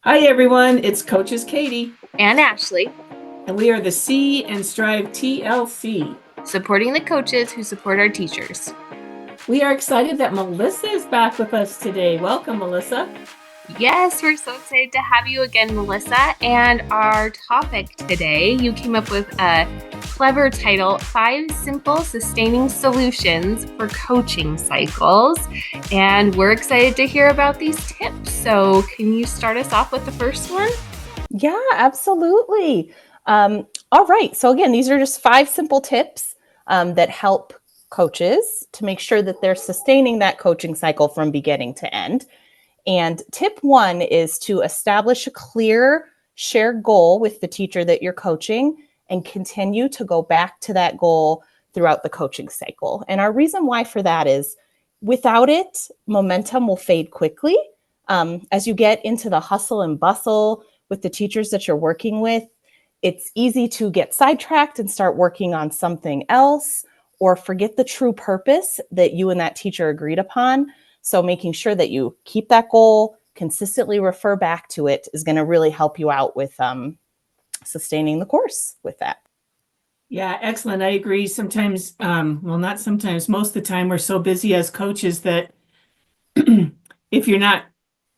Hi, everyone. It's Coaches Katie, And Ashley, and we are the See and Strive TLC. supporting the coaches who support our teachers. We are excited that Melissa is back with us today. Welcome, Melissa. Yes, we're so excited to have you again, Melissa. And our topic today, you came up with a clever title, 5 Simple Sustaining Solutions for Coaching Cycles. And we're excited to hear about these tips. So can you start us off with the first one? Yeah, absolutely. All right. So again, these are just 5 simple tips that help coaches to make sure that they're sustaining that coaching cycle from beginning to end. And tip 1 is to establish a clear shared goal with the teacher that you're coaching and continue to go back to that goal throughout the coaching cycle. And our reason why for that is without it, momentum will fade quickly. As you get into the hustle and bustle with the teachers that you're working with, it's easy to get sidetracked and start working on something else or forget the true purpose that you and that teacher agreed upon. So making sure that you keep that goal, consistently refer back to it is going to really help you out with sustaining the course with that. Yeah, excellent. I agree. Sometimes, well, not sometimes, most of the time, we're so busy as coaches that if you're not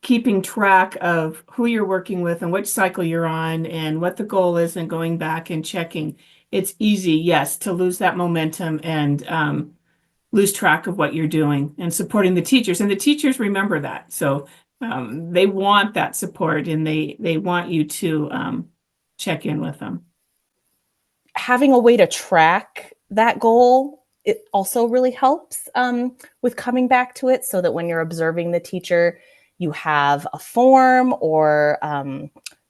keeping track of who you're working with and which cycle you're on and what the goal is and going back and checking, it's easy, yes, to lose that momentum and lose track of what you're doing and supporting the teachers. And the teachers remember that. So they want that support and they want you to check in with them. Having a way to track that goal, it also really helps with coming back to it so that when you're observing the teacher, you have a form or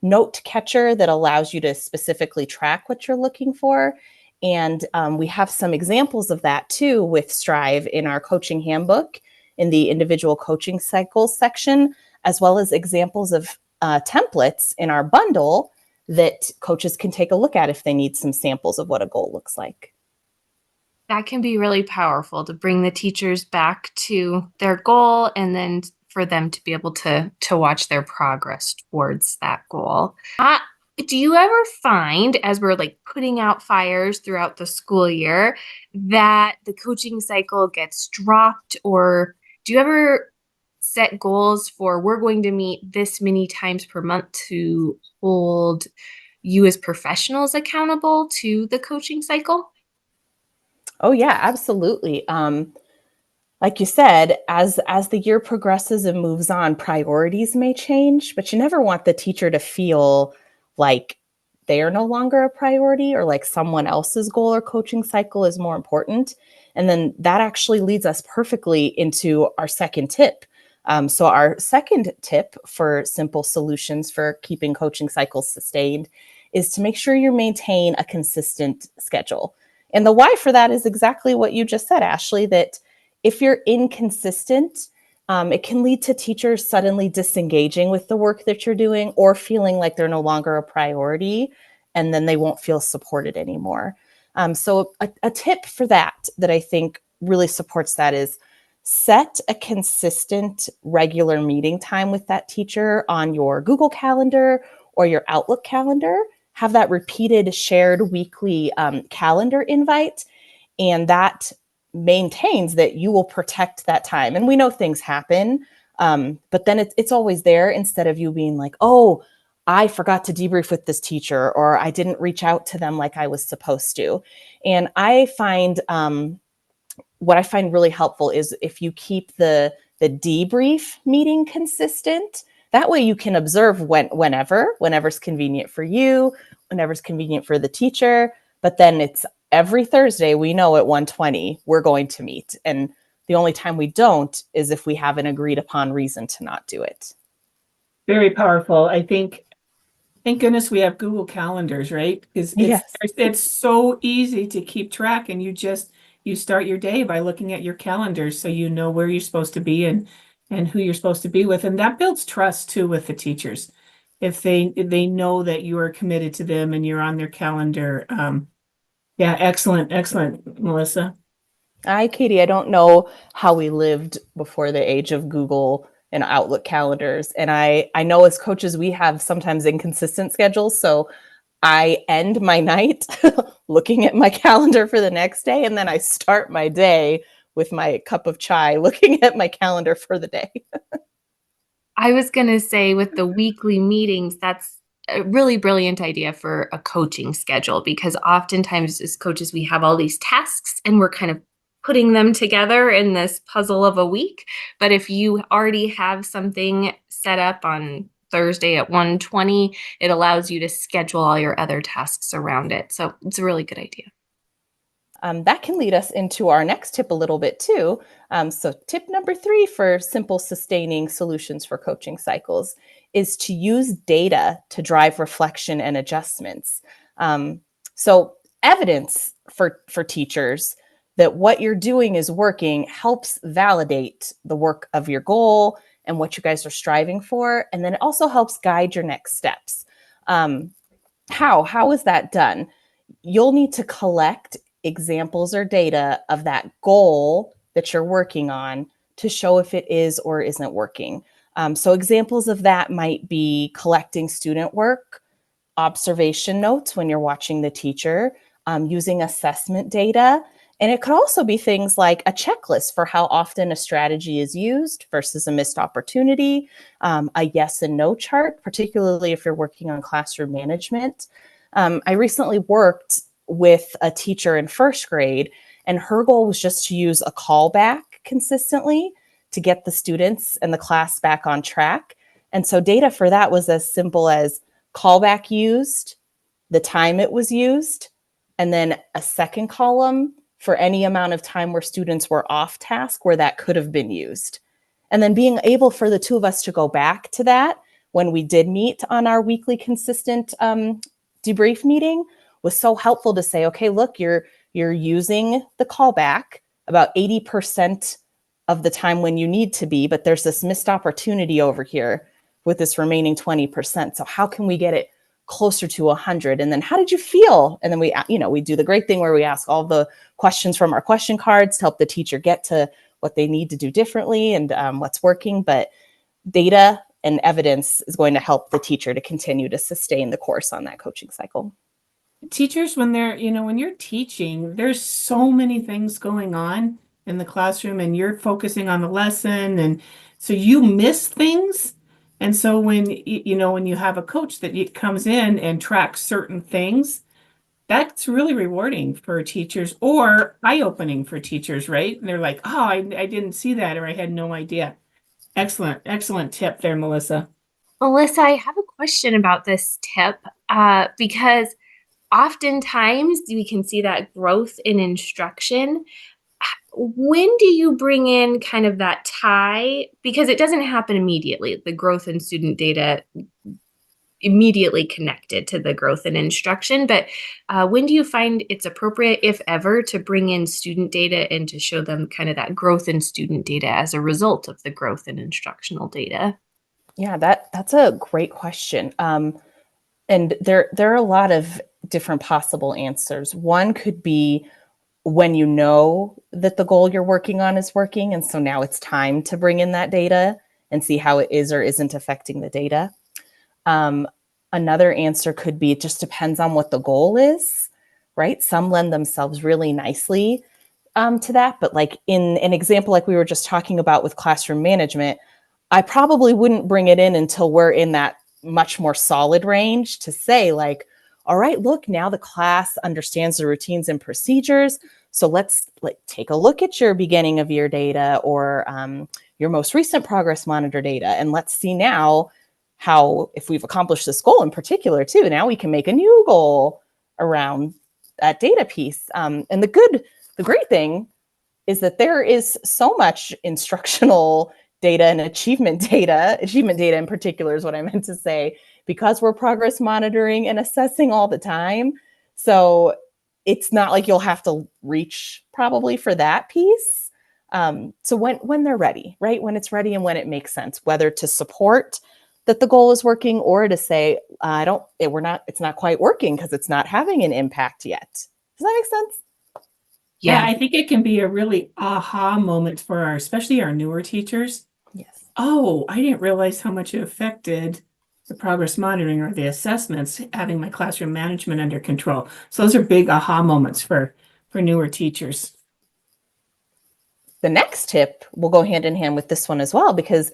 note catcher that allows you to specifically track what you're looking for. And we have some examples of that too with Strive in our coaching handbook in the individual coaching cycles section, as well as examples of templates in our bundle that coaches can take a look at if they need some samples of what a goal looks like. That can be really powerful to bring the teachers back to their goal and then for them to be able to watch their progress towards that goal. Do you ever find, as we're like putting out fires throughout the school year, that the coaching cycle gets dropped? Or do you ever set goals for we're going to meet this many times per month to hold you as professionals accountable to the coaching cycle? Oh yeah, absolutely. Like you said, as the year progresses and moves on, priorities may change, but you never want the teacher to feel like they are no longer a priority or like someone else's goal or coaching cycle is more important. And then that actually leads us perfectly into our second tip. So our second tip for simple solutions for keeping coaching cycles sustained is to make sure you maintain a consistent schedule. And the why for that is exactly what you just said, Ashley, that if you're inconsistent, it can lead to teachers suddenly disengaging with the work that you're doing or feeling like they're no longer a priority, and then they won't feel supported anymore. So a tip for that I think really supports that is set a consistent regular meeting time with that teacher on your Google Calendar or your Outlook calendar. Have that repeated shared weekly calendar invite, and that maintains that you will protect that time. And we know things happen, but then it's always there instead of you being like, oh, I forgot to debrief with this teacher or I didn't reach out to them like I was supposed to. And I find what I find really helpful is if you keep the debrief meeting consistent. That way you can observe whenever's convenient for you, whenever's convenient for the teacher. But then it's every Thursday, we know at 1:20 we're going to meet. And the only time we don't is if we have an agreed upon reason to not do it. Very powerful. I think, thank goodness we have Google Calendars, right? Because Yes. it's so easy to keep track, and you start your day by looking at your calendars so you know where you're supposed to be and who you're supposed to be with. And that builds trust too with the teachers. If they know that you are committed to them and you're on their calendar. Yeah, excellent, Melissa. Katie, I don't know how we lived before the age of Google in Outlook calendars. And I know as coaches, we have sometimes inconsistent schedules. So I end my night looking at my calendar for the next day, and then I start my day with my cup of chai looking at my calendar for the day. I was going to say with the weekly meetings, that's a really brilliant idea for a coaching schedule, because oftentimes as coaches, we have all these tasks and we're kind of putting them together in this puzzle of a week. But if you already have something set up on Thursday at 1:20, it allows you to schedule all your other tasks around it. So it's a really good idea. That can lead us into our next tip a little bit too. So tip number 3 for simple sustaining solutions for coaching cycles is to use data to drive reflection and adjustments. So evidence for teachers that what you're doing is working helps validate the work of your goal and what you guys are striving for. And then it also helps guide your next steps. How is that done? You'll need to collect examples or data of that goal that you're working on to show if it is or isn't working. So examples of that might be collecting student work, observation notes when you're watching the teacher, using assessment data. And it could also be things like a checklist for how often a strategy is used versus a missed opportunity, a yes and no chart, particularly if you're working on classroom management. I recently worked with a teacher in first grade, and her goal was just to use a callback consistently to get the students and the class back on track. And so data for that was as simple as callback used, the time it was used, and then a second column for any amount of time where students were off task where that could have been used. And then being able for the two of us to go back to that when we did meet on our weekly consistent debrief meeting was so helpful to say, okay, look, you're using the callback about 80% of the time when you need to be, but there's this missed opportunity over here with this remaining 20%. So how can we get it closer to 100? And then how did you feel? And then we do the great thing where we ask all the questions from our question cards to help the teacher get to what they need to do differently and what's working. But data and evidence is going to help the teacher to continue to sustain the course on that coaching cycle. Teachers, when you're teaching, there's so many things going on in the classroom and you're focusing on the lesson. And so you miss things. And so when you have a coach that comes in and tracks certain things, that's really rewarding for teachers or eye-opening for teachers, right? And they're like, oh, I didn't see that, or I had no idea. Excellent tip there, Melissa. Melissa, I have a question about this tip because oftentimes we can see that growth in instruction. When do you bring in kind of that tie? Because it doesn't happen immediately, the growth in student data immediately connected to the growth in instruction. But when do you find it's appropriate, if ever, to bring in student data and to show them kind of that growth in student data as a result of the growth in instructional data? Yeah, that's a great question. And there are a lot of different possible answers. One could be when you know that the goal you're working on is working, and so now it's time to bring in that data and see how it is or isn't affecting the data. Another answer could be it just depends on what the goal is, right? Some lend themselves really nicely to that, but like in an example like we were just talking about with classroom management, I probably wouldn't bring it in until we're in that much more solid range to say like, all right, look, now the class understands the routines and procedures. So let's take a look at your beginning of year data or your most recent progress monitor data. And let's see now how, if we've accomplished this goal in particular too, now we can make a new goal around that data piece. And the great thing is that there is so much instructional data and achievement data in particular is what I meant to say, because we're progress monitoring and assessing all the time. So it's not like you'll have to reach probably for that piece. So when they're ready, right? When it's ready and when it makes sense, whether to support that the goal is working or to say, it's not quite working because it's not having an impact yet. Does that make sense? Yeah, I think it can be a really aha moment for especially our newer teachers. Yes. oh, I didn't realize how much it affected the progress monitoring or the assessments, having my classroom management under control. So those are big aha moments for newer teachers. The next tip will go hand in hand with this one as well, because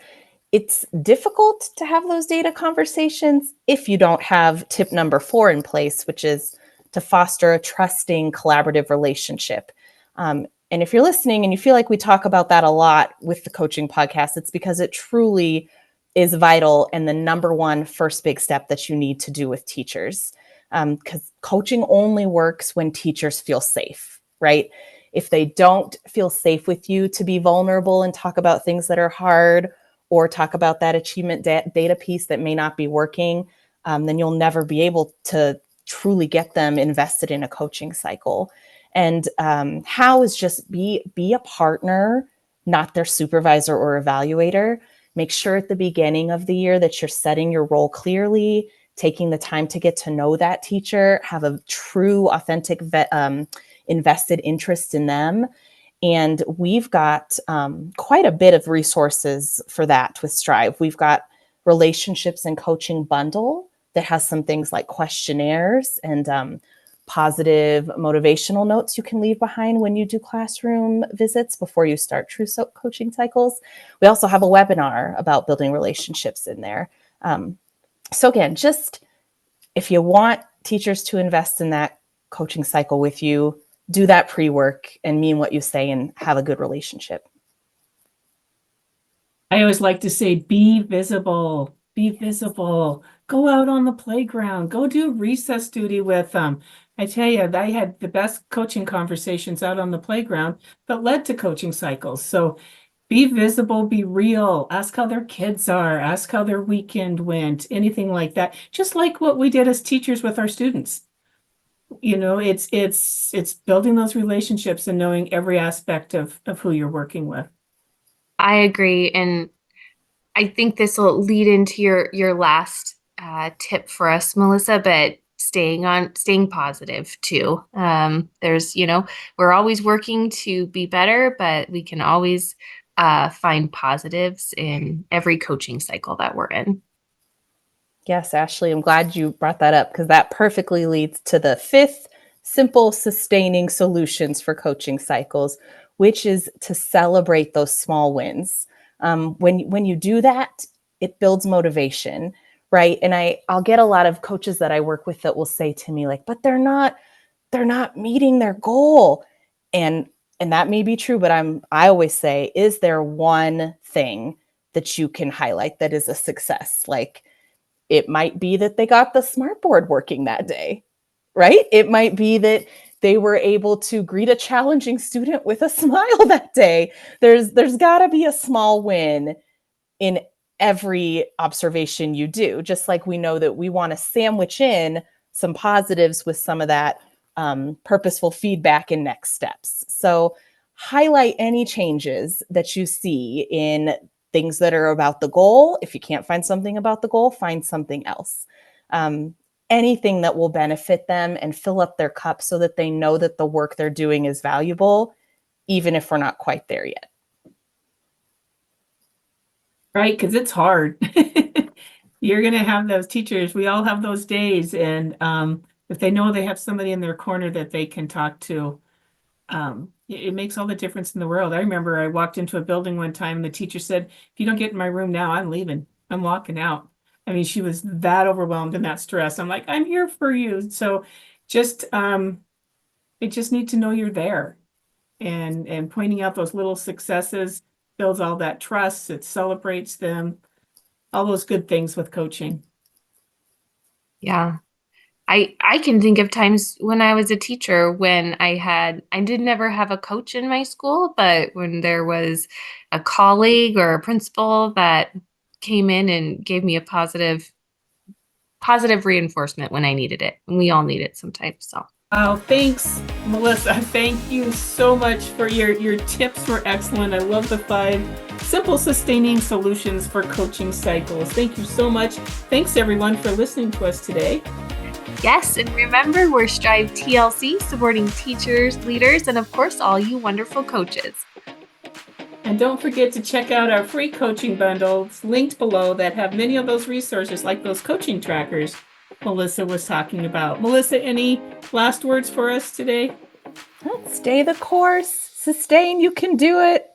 it's difficult to have those data conversations if you don't have tip number 4 in place, which is to foster a trusting, collaborative relationship. And if you're listening and you feel like we talk about that a lot with the coaching podcast, it's because it truly is vital and the number one first big step that you need to do with teachers. Because coaching only works when teachers feel safe, right? If they don't feel safe with you to be vulnerable and talk about things that are hard, or talk about that achievement data piece that may not be working, then you'll never be able to truly get them invested in a coaching cycle. And how is just be a partner, not their supervisor or evaluator. Make sure at the beginning of the year that you're setting your role clearly, taking the time to get to know that teacher, have a true, authentic, invested interest in them. And we've got quite a bit of resources for that with Strive. We've got relationships and coaching bundle that has some things like questionnaires and positive motivational notes you can leave behind when you do classroom visits before you start true coaching cycles. We also have a webinar about building relationships in there. So again, just if you want teachers to invest in that coaching cycle with you, do that pre-work and mean what you say and have a good relationship. I always like to say, be visible, be visible. Go out on the playground, go do recess duty with them. I tell you, I had the best coaching conversations out on the playground that led to coaching cycles. So be visible, be real, ask how their kids are, ask how their weekend went, anything like that. Just like what we did as teachers with our students. You know, it's building those relationships and knowing every aspect of who you're working with. I agree. And I think this will lead into your last tip for us, Melissa, but staying positive too. There's, we're always working to be better, but we can always find positives in every coaching cycle that we're in. Yes, Ashley, I'm glad you brought that up because that perfectly leads to the 5th simple sustaining solutions for coaching cycles, which is to celebrate those small wins. When you do that, it builds motivation, right? And I'll get a lot of coaches that I work with that will say to me like, but they're not meeting their goal. And that may be true, but I always say, is there one thing that you can highlight that is a success? Like, it might be that they got the smartboard working that day, right? It might be that they were able to greet a challenging student with a smile that day. There's got to be a small win in every observation you do, just like we know that we want to sandwich in some positives with some of that purposeful feedback and next steps. So highlight any changes that you see in things that are about the goal. If you can't find something about the goal, find something else. Anything that will benefit them and fill up their cup so that they know that the work they're doing is valuable, even if we're not quite there yet. Right, because it's hard. You're going to have those teachers. We all have those days. And if they know they have somebody in their corner that they can talk to, it makes all the difference in the world. I remember I walked into a building one time and the teacher said, if you don't get in my room now, I'm leaving. I'm walking out. I mean, she was that overwhelmed and that stressed. I'm like, I'm here for you. So just, they just need to know you're there, and pointing out those little successes builds all that trust. It celebrates them, all those good things with coaching. Yeah. I can think of times when I was a teacher when I did never have a coach in my school, but when there was a colleague or a principal that came in and gave me a positive reinforcement when I needed it. And we all need it sometimes. So. Oh, thanks, Melissa. Thank you so much for your tips were excellent. I love the 5 simple sustaining solutions for coaching cycles. Thank you so much. Thanks everyone for listening to us today. Yes, and remember, we're Strive TLC, supporting teachers, leaders, and of course, all you wonderful coaches. And don't forget to check out our free coaching bundles linked below that have many of those resources like those coaching trackers Melissa was talking about. Melissa, any last words for us today? Stay the course. Sustain. You can do it.